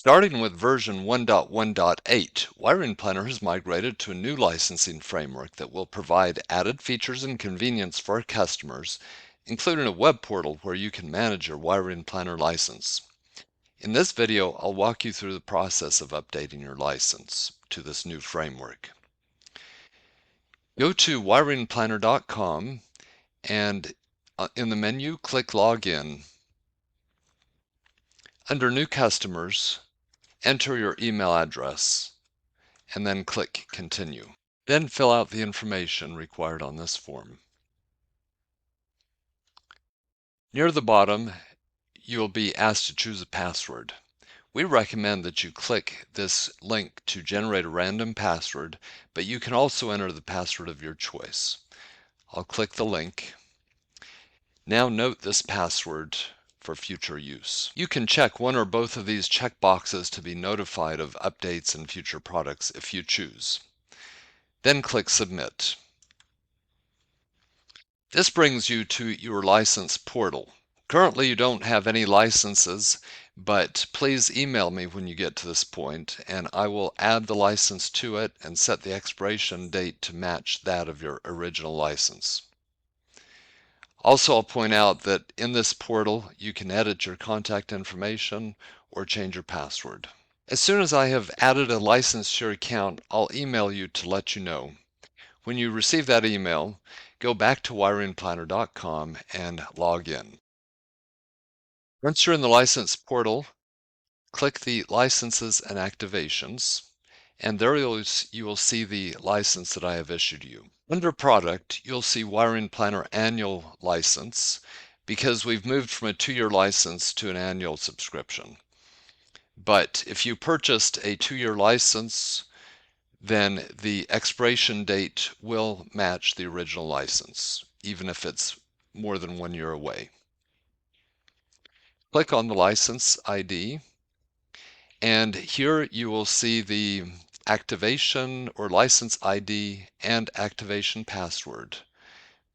Starting with version 1.1.8, Wiring Planner has migrated to a new licensing framework that will provide added features and convenience for our customers, including a web portal where you can manage your Wiring Planner license. In this video, I'll walk you through the process of updating your license to this new framework. Go to wiringplanner.com and in the menu, click Login. Under New Customers, enter your email address and then click Continue. Then fill out the information required on this form. Near the bottom, you will be asked to choose a password. We recommend that you click this link to generate a random password, but you can also enter the password of your choice. I'll click the link. Now note this password for future use. You can check one or both of these checkboxes to be notified of updates and future products if you choose. Then click Submit. This brings you to your license portal. Currently you don't have any licenses, but please email me when you get to this point and I will add the license to it and set the expiration date to match that of your original license. Also, I'll point out that in this portal you can edit your contact information or change your password. As soon as I have added a license to your account, I'll email you to let you know. When you receive that email, go back to wiringplanner.com and log in. Once you're in the license portal, click the Licenses and Activations, and there you will see the license that I have issued you. Under Product, you'll see Wiring Planner Annual License because we've moved from a 2-year license to an annual subscription. But if you purchased a 2-year license, then the expiration date will match the original license, even if it's more than 1 year away. Click on the license ID, and here you will see the activation or license ID and activation password.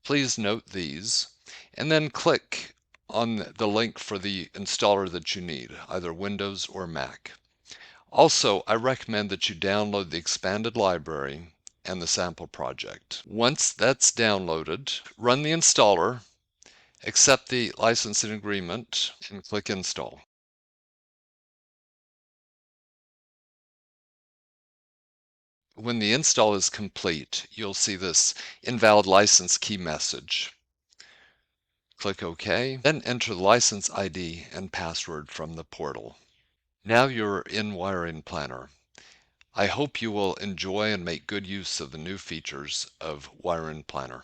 Please note these, and then click on the link for the installer that you need, either Windows or Mac. Also, I recommend that you download the expanded library and the sample project. Once that's downloaded, run the installer, accept the licensing agreement, and click Install. When the install is complete, you'll see this invalid license key message. Click OK, then enter the license ID and password from the portal. Now you're in Wiring Planner. I hope you will enjoy and make good use of the new features of Wiring Planner.